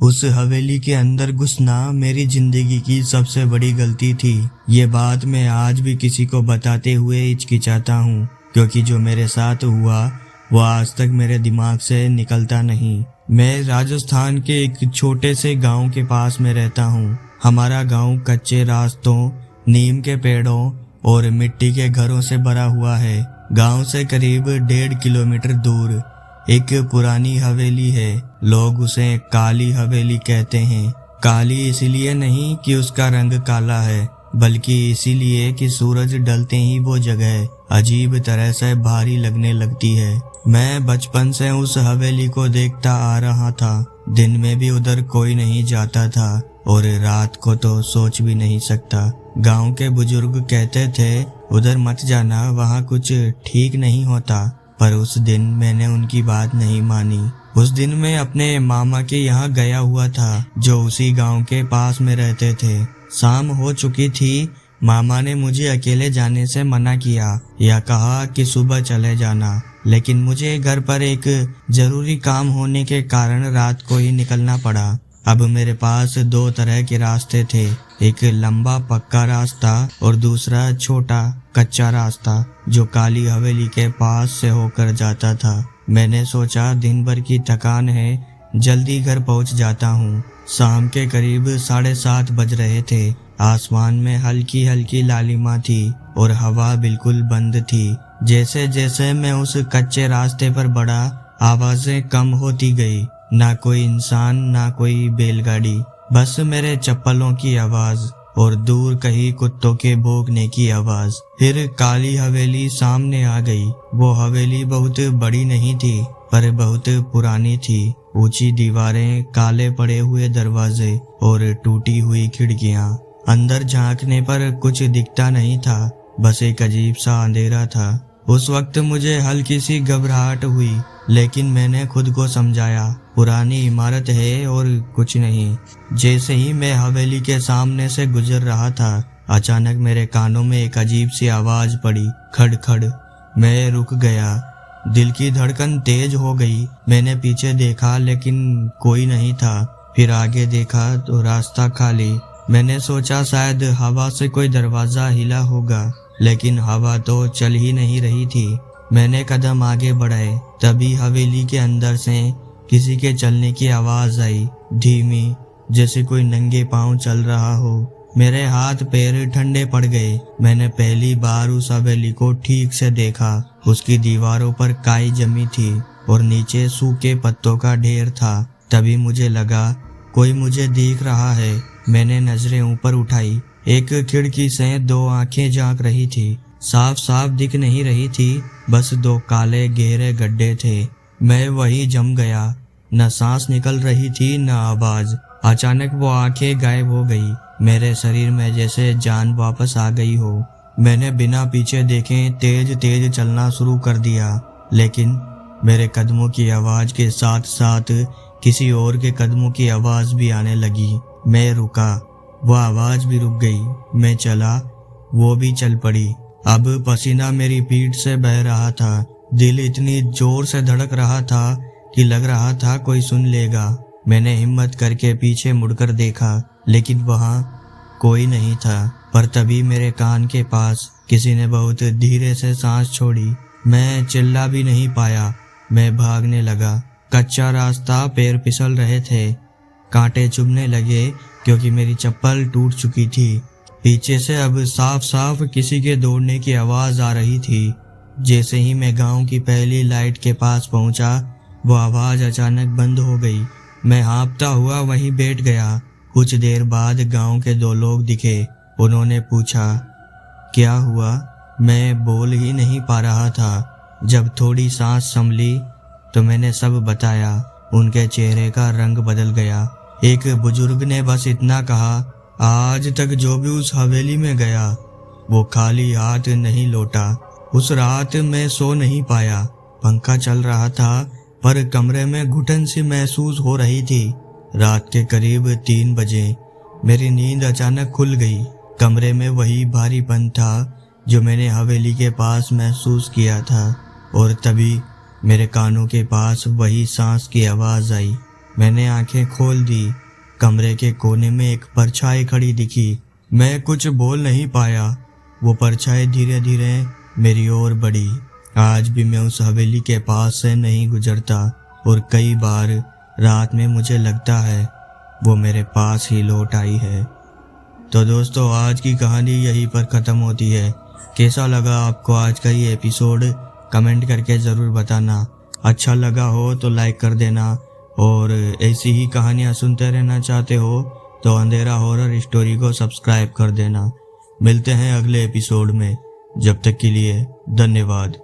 उस हवेली के अंदर घुसना मेरी जिंदगी की सबसे बड़ी गलती थी। ये बात मैं आज भी किसी को बताते हुए हिचकिचाता हूँ, क्योंकि जो मेरे साथ हुआ वो आज तक मेरे दिमाग से निकलता नहीं। मैं राजस्थान के एक छोटे से गांव के पास में रहता हूँ। हमारा गांव कच्चे रास्तों, नीम के पेड़ों और मिट्टी के घरों से भरा हुआ है। गांव से करीब 1.5 किलोमीटर दूर एक पुरानी हवेली है। लोग उसे काली हवेली कहते हैं। काली इसलिए नहीं कि उसका रंग काला है, बल्कि इसीलिए कि सूरज ढलते ही वो जगह अजीब तरह से भारी लगने लगती है। मैं बचपन से उस हवेली को देखता आ रहा था। दिन में भी उधर कोई नहीं जाता था और रात को तो सोच भी नहीं सकता। गांव के बुजुर्ग कहते थे उधर मत जाना, वहाँ कुछ ठीक नहीं होता। पर उस दिन मैंने उनकी बात नहीं मानी। उस दिन मैं अपने मामा के यहाँ गया हुआ था, जो उसी गांव के पास में रहते थे। शाम हो चुकी थी। मामा ने मुझे अकेले जाने से मना किया या कहा कि सुबह चले जाना, लेकिन मुझे घर पर एक जरूरी काम होने के कारण रात को ही निकलना पड़ा। अब मेरे पास 2 तरह के रास्ते थे, एक लंबा पक्का रास्ता और दूसरा छोटा कच्चा रास्ता जो काली हवेली के पास से होकर जाता था। मैंने सोचा दिन भर की थकान है, जल्दी घर पहुंच जाता हूँ। शाम के करीब 7:30 बज रहे थे। आसमान में हल्की हल्की लालिमा थी और हवा बिल्कुल बंद थी। जैसे जैसे मैं उस कच्चे रास्ते पर बढ़ा, आवाजें कम होती गई। ना कोई इंसान, ना कोई बैलगाड़ी, बस मेरे चप्पलों की आवाज और दूर कहीं कुत्तों के भौंकने की आवाज। फिर काली हवेली सामने आ गई। वो हवेली बहुत बड़ी नहीं थी, पर बहुत पुरानी थी। ऊंची दीवारें, काले पड़े हुए दरवाजे और टूटी हुई खिड़कियां। अंदर झांकने पर कुछ दिखता नहीं था, बस एक अजीब सा अंधेरा था। उस वक्त मुझे हल्की सी घबराहट हुई, लेकिन मैंने खुद को समझाया पुरानी इमारत है और कुछ नहीं। जैसे ही मैं हवेली के सामने से गुजर रहा था, अचानक मेरे कानों में एक अजीब सी आवाज पड़ी, खड़ खड़। मैं रुक गया, दिल की धड़कन तेज हो गई। मैंने पीछे देखा लेकिन कोई नहीं था। फिर आगे देखा तो रास्ता खाली। मैंने सोचा शायद हवा से कोई दरवाजा हिला होगा, लेकिन हवा तो चल ही नहीं रही थी। मैंने कदम आगे बढ़ाए, तभी हवेली के अंदर से किसी के चलने की आवाज आई, धीमी, जैसे कोई नंगे पांव चल रहा हो। मेरे हाथ पैर ठंडे पड़ गए। मैंने पहली बार उस हवेली को ठीक से देखा। उसकी दीवारों पर काई जमी थी और नीचे सूखे पत्तों का ढेर था। तभी मुझे लगा कोई मुझे देख रहा है। मैंने नजरें ऊपर उठाई। एक खिड़की से 2 आंखें झांक रही थी। साफ साफ दिख नहीं रही थी, बस 2 काले गहरे गड्ढे थे। मैं वही जम गया। न सांस निकल रही थी, न आवाज। अचानक वो आंखें गायब हो गई। मेरे शरीर में जैसे जान वापस आ गई हो। मैंने बिना पीछे देखे तेज तेज चलना शुरू कर दिया, लेकिन मेरे कदमों की आवाज के साथ साथ किसी और के कदमों की आवाज भी आने लगी। मैं रुका, वो आवाज भी रुक गई। मैं चला, वो भी चल पड़ी। अब पसीना मेरी पीठ से बह रहा था। दिल इतनी जोर से धड़क रहा था कि लग रहा था कोई सुन लेगा। मैंने हिम्मत करके पीछे मुड़कर देखा, लेकिन वहां कोई नहीं था। पर तभी मेरे कान के पास किसी ने बहुत धीरे से सांस छोड़ी। मैं चिल्ला भी नहीं पाया। मैं भागने लगा। कच्चा रास्ता, पैर फिसल रहे थे, कांटे चुभने लगे क्योंकि मेरी चप्पल टूट चुकी थी। पीछे से अब साफ साफ किसी के दौड़ने की आवाज आ रही थी। जैसे ही मैं गांव की पहली लाइट के पास पहुंचा, वो आवाज अचानक बंद हो गई। मैं हाँफता हुआ वहीं बैठ गया। कुछ देर बाद गांव के 2 लोग दिखे। उन्होंने पूछा, क्या हुआ? मैं बोल ही नहीं पा रहा था। जब थोड़ी सांस संभली तो मैंने सब बताया। उनके चेहरे का रंग बदल गया। एक बुजुर्ग ने बस इतना कहा, आज तक जो भी उस हवेली में गया वो खाली हाथ नहीं लौटा। उस रात मैं सो नहीं पाया। पंखा चल रहा था, पर कमरे में घुटन सी महसूस हो रही थी। रात के करीब 3 बजे मेरी नींद अचानक खुल गई। कमरे में वही भारीपन था जो मैंने हवेली के पास महसूस किया था, और तभी मेरे कानों के पास वही सांस की आवाज आई, मैंने आंखें खोल दी। कमरे के कोने में एक परछाई खड़ी दिखी। मैं कुछ बोल नहीं पाया। वो परछाई धीरे धीरे मेरी ओर बढ़ी। आज भी मैं उस हवेली के पास से नहीं गुजरता और कई बार रात में मुझे लगता है वो मेरे पास ही लौट आई है। तो दोस्तों, आज की कहानी यहीं पर ख़त्म होती है। कैसा लगा आपको आज का ये एपिसोड, कमेंट करके ज़रूर बताना। अच्छा लगा हो तो लाइक कर देना, और ऐसी ही कहानियाँ सुनते रहना चाहते हो तो अंधेरा हॉरर स्टोरी को सब्सक्राइब कर देना। मिलते हैं अगले एपिसोड में। जब तक के लिए धन्यवाद।